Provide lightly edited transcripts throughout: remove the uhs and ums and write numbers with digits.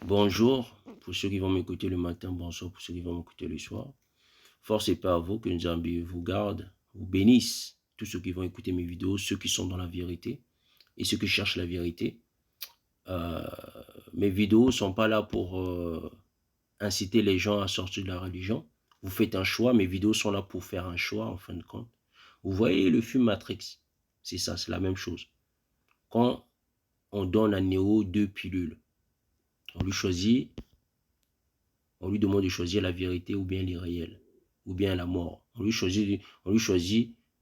Bonjour pour ceux qui vont m'écouter le matin, bonsoir pour ceux qui vont m'écouter le soir. Force et paix à vous, que Nzambi vous garde, vous bénisse. Tous ceux qui vont écouter mes vidéos, ceux qui sont dans la vérité et ceux qui cherchent la vérité. Euh, Mes vidéos ne sont pas là pour inciter les gens à sortir de la religion. Vous faites un choix, mes vidéos sont là pour faire un choix en fin de compte. Vous voyez le film Matrix, c'est ça, c'est la même chose. Quand on donne à Néo 2 pilules, on lui choisit. On lui demande de choisir la vérité ou bien l'irréel, ou bien la mort. On lui choisit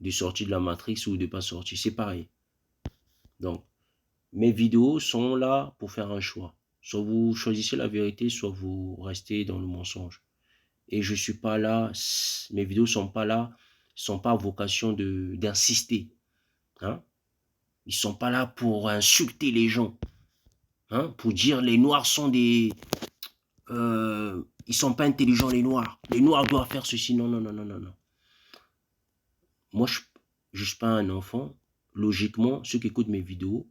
de sortir de la matrice ou de ne pas sortir. C'est pareil. Donc, mes vidéos sont là pour faire un choix. Soit vous choisissez la vérité, soit vous restez dans le mensonge. Et je suis pas là, mes vidéos sont pas là, sont pas à vocation d'insister. Hein? Ils sont pas là pour insulter les gens. Hein? Pour dire les noirs sont des... ils sont pas intelligents, les noirs. Les noirs doivent faire ceci. Non, non, non, non, non, non. Moi, je ne suis pas un enfant. Logiquement, ceux qui écoutent mes vidéos,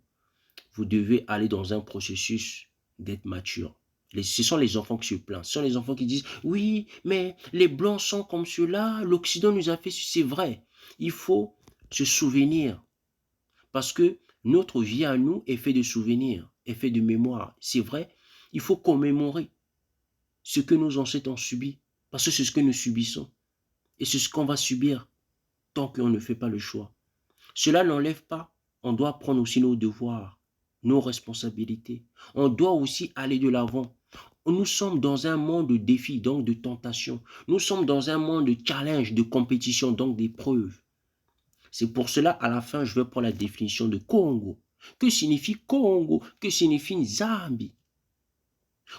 vous devez aller dans un processus d'être mature. Ce sont les enfants qui se plaignent. Ce sont les enfants qui disent, oui, mais les Blancs sont comme cela, l'Occident nous a fait ceci. C'est vrai. Il faut se souvenir. Parce que notre vie à nous est faite de souvenirs, est faite de mémoire. C'est vrai. Il faut commémorer ce que nos ancêtres ont subi. Parce que c'est ce que nous subissons. Et c'est ce qu'on va subir tant qu'on ne fait pas le choix. Cela n'enlève pas, on doit prendre aussi nos devoirs, nos responsabilités. On doit aussi aller de l'avant. Nous sommes dans un monde de défis, donc de tentation. Nous sommes dans un monde de challenge, de compétition, donc d'épreuves. C'est pour cela, à la fin, je vais prendre la définition de Congo. Que signifie Congo? Que signifie Nzambi?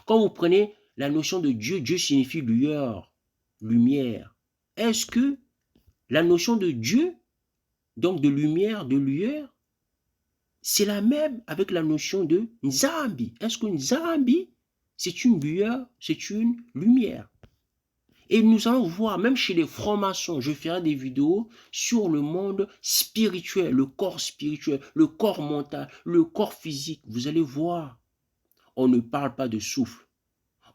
Quand vous prenez la notion de Dieu, Dieu signifie lueur, lumière. Est-ce que la notion de Dieu, donc de lumière, de lueur, c'est la même avec la notion de Nzambi? Est-ce que Nzambi, c'est une lueur, c'est une lumière? Et nous allons voir, même chez les francs-maçons, je ferai des vidéos sur le monde spirituel, le corps mental, le corps physique. Vous allez voir, on ne parle pas de souffle,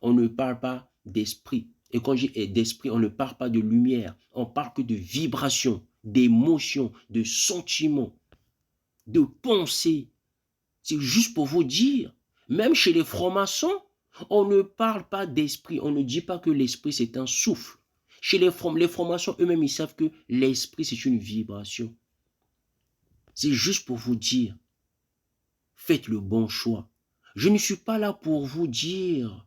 on ne parle pas d'esprit. Et quand je dis d'esprit, on ne parle pas de lumière, on parle que de vibration, d'émotion, de sentiments, de pensée. C'est juste pour vous dire, même chez les francs-maçons, on ne parle pas d'esprit, on ne dit pas que l'esprit c'est un souffle. Chez les francs-maçons eux-mêmes, ils savent que l'esprit c'est une vibration. C'est juste pour vous dire, faites le bon choix. Je ne suis pas là pour vous dire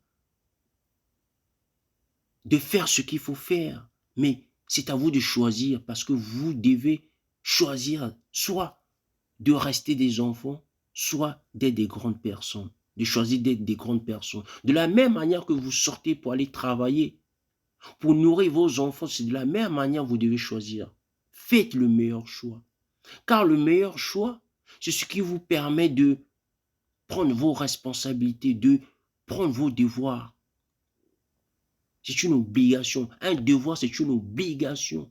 de faire ce qu'il faut faire, mais c'est à vous de choisir parce que vous devez choisir soit de rester des enfants, soit d'être des grandes personnes, de choisir d'être des grandes personnes. De la même manière que vous sortez pour aller travailler, pour nourrir vos enfants, c'est de la même manière que vous devez choisir. Faites le meilleur choix. Car le meilleur choix, c'est ce qui vous permet de prendre vos responsabilités, de prendre vos devoirs. C'est une obligation. Un devoir, c'est une obligation.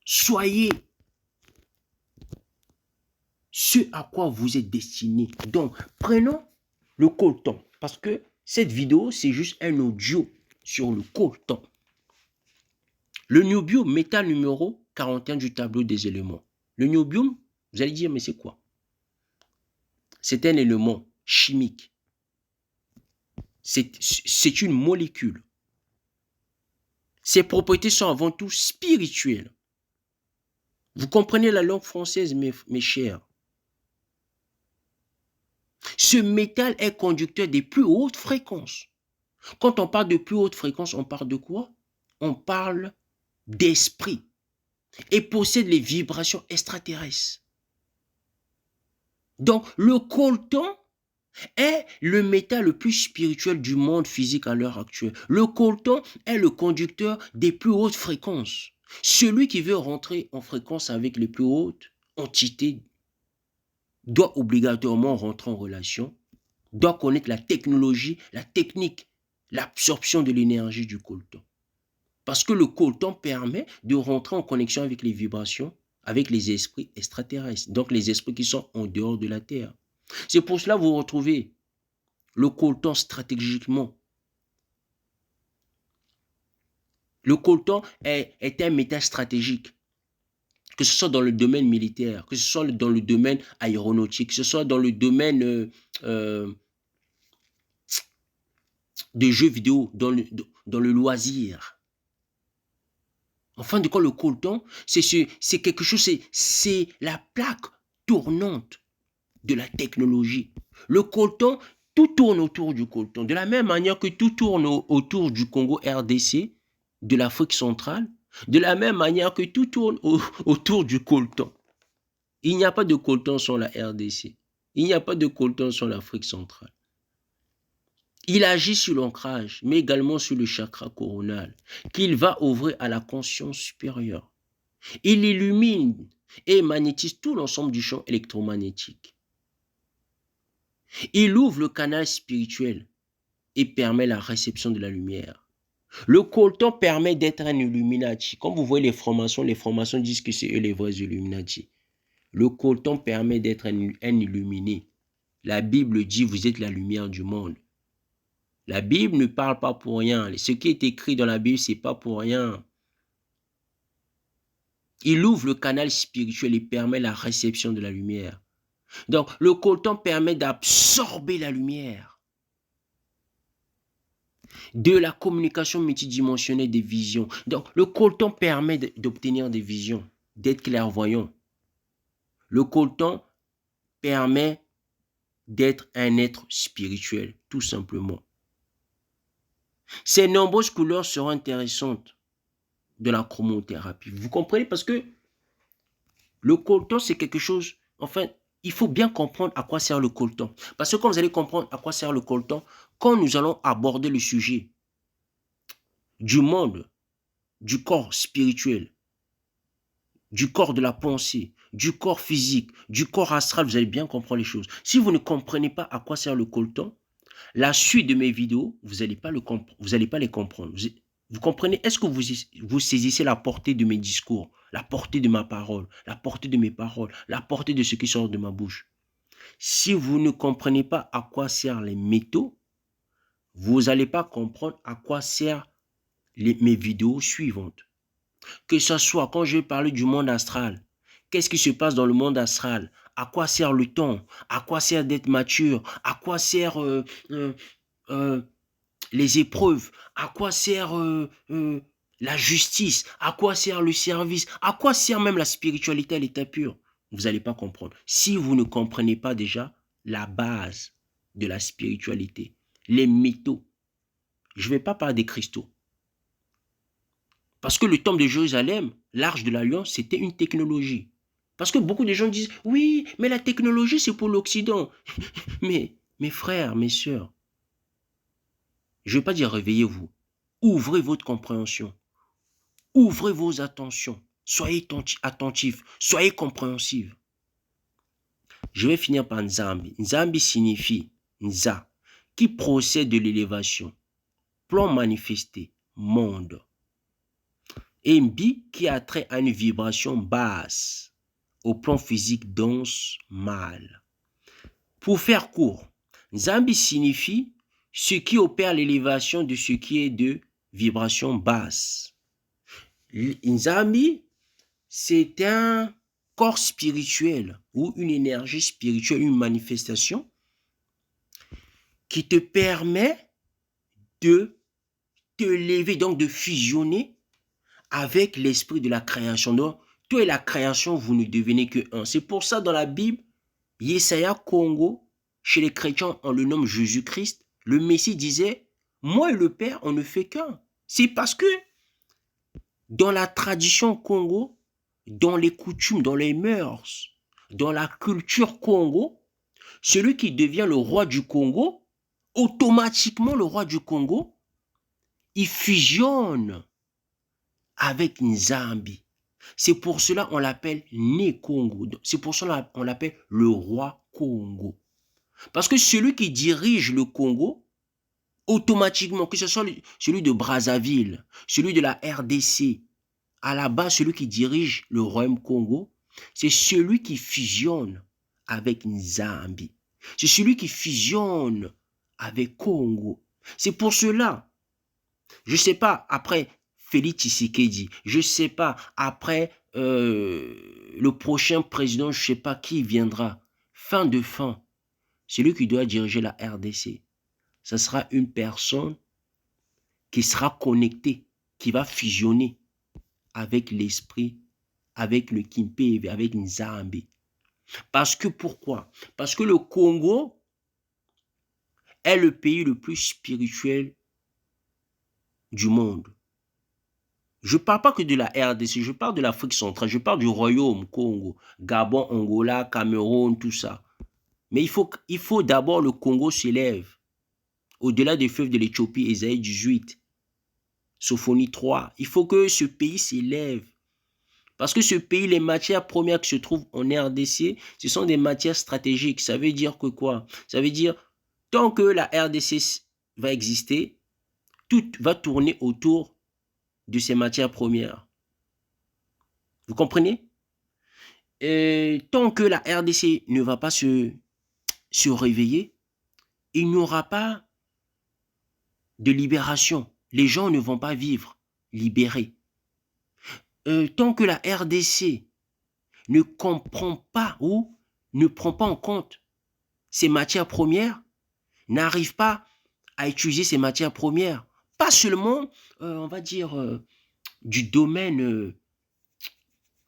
Soyez ce à quoi vous êtes destiné. Donc, prenons le coltan, parce que cette vidéo, c'est juste un audio sur le coltan. Le niobium, métal numéro 41 du tableau des éléments. Le niobium, vous allez dire, mais c'est quoi? C'est un élément chimique. C'est une molécule. Ses propriétés sont avant tout spirituelles. Vous comprenez la langue française, mes chers? Ce métal est conducteur des plus hautes fréquences. Quand on parle de plus haute fréquence, on parle de quoi? On parle d'esprit et possède les vibrations extraterrestres. Donc, le coltan est le métal le plus spirituel du monde physique à l'heure actuelle. Le coltan est le conducteur des plus hautes fréquences. Celui qui veut rentrer en fréquence avec les plus hautes entités doit obligatoirement rentrer en relation, doit connaître la technologie, la technique, l'absorption de l'énergie du coltan. Parce que le coltan permet de rentrer en connexion avec les vibrations, avec les esprits extraterrestres, donc les esprits qui sont en dehors de la Terre. C'est pour cela que vous retrouvez le coltan stratégiquement. Le coltan est un métal stratégique, que ce soit dans le domaine militaire, que ce soit dans le domaine aéronautique, que ce soit dans le domaine des jeux vidéo, dans le loisir. En fin de compte, le coltan, c'est quelque chose, c'est la plaque tournante de la technologie. Le coltan, tout tourne autour du coltan. De la même manière que tout tourne autour du Congo RDC, de l'Afrique centrale, de la même manière que tout tourne autour du coltan. Il n'y a pas de coltan sans la RDC. Il n'y a pas de coltan sans l'Afrique centrale. Il agit sur l'ancrage, mais également sur le chakra coronal, qu'il va ouvrir à la conscience supérieure. Il illumine et magnétise tout l'ensemble du champ électromagnétique. Il ouvre le canal spirituel et permet la réception de la lumière. Le coltan permet d'être un Illuminati. Comme vous voyez les formations disent que c'est eux les vrais Illuminati. Le coltan permet d'être un illuminé. La Bible dit, vous êtes la lumière du monde. La Bible ne parle pas pour rien. Ce qui est écrit dans la Bible, ce n'est pas pour rien. Il ouvre le canal spirituel et permet la réception de la lumière. Donc, le coltan permet d'absorber la lumière. De la communication multidimensionnelle des visions. Donc, le coltan permet d'obtenir des visions, d'être clairvoyant. Le coltan permet d'être un être spirituel, tout simplement. Ces nombreuses couleurs seront intéressantes de la chromothérapie. Vous comprenez? Parce que le coltan, c'est quelque chose... Enfin, il faut bien comprendre à quoi sert le coltan. Parce que quand vous allez comprendre à quoi sert le coltan, quand nous allons aborder le sujet du monde, du corps spirituel, du corps de la pensée, du corps physique, du corps astral, vous allez bien comprendre les choses. Si vous ne comprenez pas à quoi sert le coltan, la suite de mes vidéos, vous n'allez pas les comprendre. Vous comprenez? Est-ce que vous saisissez la portée de mes discours, la portée de ma parole, la portée de mes paroles, la portée de ce qui sort de ma bouche? Si vous ne comprenez pas à quoi servent les métaux, vous n'allez pas comprendre à quoi servent mes vidéos suivantes. Que ce soit quand je vais parler du monde astral, qu'est-ce qui se passe dans le monde astral? À quoi sert le temps? À quoi sert d'être mature? À quoi sert les épreuves? À quoi sert la justice? À quoi sert le service? À quoi sert même la spiritualité à l'état pur? Vous n'allez pas comprendre. Si vous ne comprenez pas déjà la base de la spiritualité, les métaux, je ne vais pas parler des cristaux. Parce que le temple de Jérusalem, l'Arche de l'Alliance, c'était une technologie. Parce que beaucoup de gens disent, oui, mais la technologie, c'est pour l'Occident. Mais mes frères, mes sœurs, je ne vais pas dire réveillez-vous. Ouvrez votre compréhension. Ouvrez vos attentions. Soyez attentifs. Soyez compréhensifs. Je vais finir par Nzambi. Nzambi signifie Nza, qui procède de l'élévation. Plan manifesté, monde. Et Mbi, qui a trait à une vibration basse, au plan physique dense, mal. Pour faire court, Nzambi signifie ce qui opère l'élévation de ce qui est de vibration basse. Nzambi, c'est un corps spirituel ou une énergie spirituelle, une manifestation qui te permet de te lever, donc de fusionner avec l'esprit de la création. Donc, toi et la création, vous ne devenez que un. C'est pour ça, dans la Bible, Yesaya Congo, chez les chrétiens, on le nomme Jésus-Christ. Le Messie disait, moi et le Père, on ne fait qu'un. C'est parce que dans la tradition Congo, dans les coutumes, dans les mœurs, dans la culture Congo, celui qui devient le roi du Congo, automatiquement le roi du Congo, il fusionne avec Nzambi. C'est pour cela qu'on l'appelle Né Congo. C'est pour cela qu'on l'appelle le roi Congo. Parce que celui qui dirige le Congo, automatiquement, que ce soit celui de Brazzaville, celui de la RDC, à la base, celui qui dirige le royaume Congo, c'est celui qui fusionne avec Nzambi. C'est celui qui fusionne avec Congo. C'est pour cela, je ne sais pas, après Félix Tshisekedi, je ne sais pas, après le prochain président, je ne sais pas qui viendra. Fin de fin, celui qui doit diriger la RDC, ce sera une personne qui sera connectée, qui va fusionner avec l'esprit, avec le Kimpe, avec Nzambe. Parce que pourquoi? Parce que le Congo est le pays le plus spirituel du monde. Je ne parle pas que de la RDC, je parle de l'Afrique centrale, je parle du royaume Congo, Gabon, Angola, Cameroun, tout ça. Mais il faut d'abord le Congo s'élève. Au-delà des fleuves de l'Éthiopie, Ésaïe 18, Sophonie 3, il faut que ce pays s'élève. Parce que ce pays, les matières premières qui se trouvent en RDC, ce sont des matières stratégiques. Ça veut dire que quoi? Ça veut dire, tant que la RDC va exister, tout va tourner autour de ces matières premières. Vous comprenez? Et tant que la RDC ne va pas se réveiller, il n'y aura pas de libération. Les gens ne vont pas vivre libérés. Tant que la RDC ne comprend pas ou ne prend pas en compte ces matières premières, n'arrive pas à utiliser ces matières premières, pas seulement, on va dire, du domaine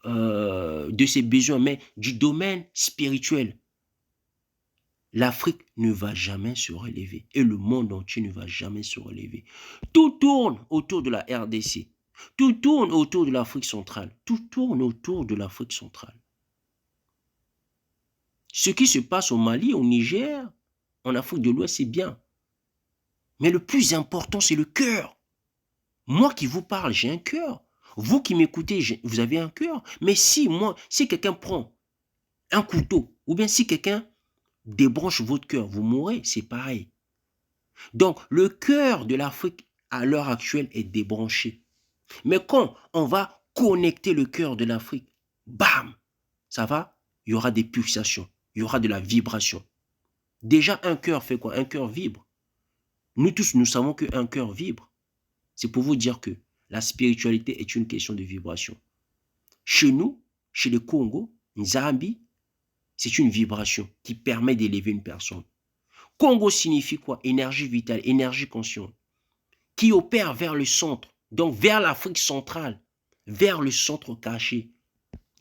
de ses besoins, mais du domaine spirituel. L'Afrique ne va jamais se relever et le monde entier ne va jamais se relever. Tout tourne autour de la RDC. Tout tourne autour de l'Afrique centrale. Tout tourne autour de l'Afrique centrale. Ce qui se passe au Mali, au Niger, en Afrique de l'Ouest, c'est bien. Mais le plus important, c'est le cœur. Moi qui vous parle, j'ai un cœur. Vous qui m'écoutez, vous avez un cœur. Mais si quelqu'un prend un couteau, ou bien si quelqu'un débranche votre cœur, vous mourrez, c'est pareil. Donc, le cœur de l'Afrique, à l'heure actuelle, est débranché. Mais quand on va connecter le cœur de l'Afrique, bam, ça va, il y aura des pulsations, il y aura de la vibration. Déjà, un cœur fait quoi? Un cœur vibre. Nous tous, nous savons qu'un cœur vibre. C'est pour vous dire que la spiritualité est une question de vibration. Chez nous, chez les Congo, Nzambi, c'est une vibration qui permet d'élever une personne. Congo signifie quoi? Énergie vitale, énergie consciente, qui opère vers le centre, donc vers l'Afrique centrale, vers le centre caché,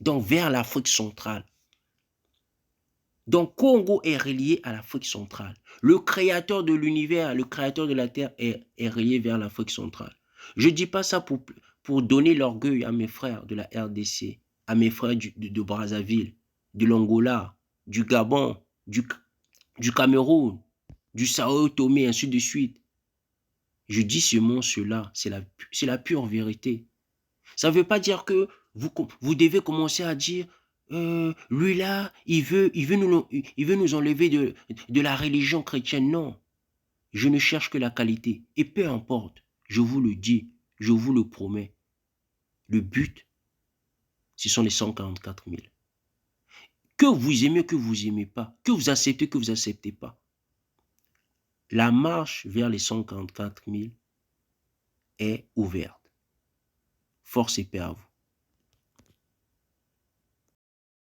donc vers l'Afrique centrale. Donc Congo est relié à l'Afrique centrale. Le créateur de l'univers, le créateur de la terre est relié vers l'Afrique centrale. Je ne dis pas ça pour donner l'orgueil à mes frères de la RDC, à mes frères de Brazzaville, de l'Angola, du Gabon, du Cameroun, du Sao Tomé, ainsi de suite. Je dis seulement cela, c'est la pure vérité. Ça ne veut pas dire que vous devez commencer à dire lui là, il veut nous enlever de la religion chrétienne. Non, je ne cherche que la qualité. Et peu importe, je vous le dis, je vous le promets. Le but, ce sont les 144 000. Que vous aimez, que vous n'aimez pas, que vous acceptez, que vous n'acceptez pas. La marche vers les 144 000 est ouverte. Force et paix à vous.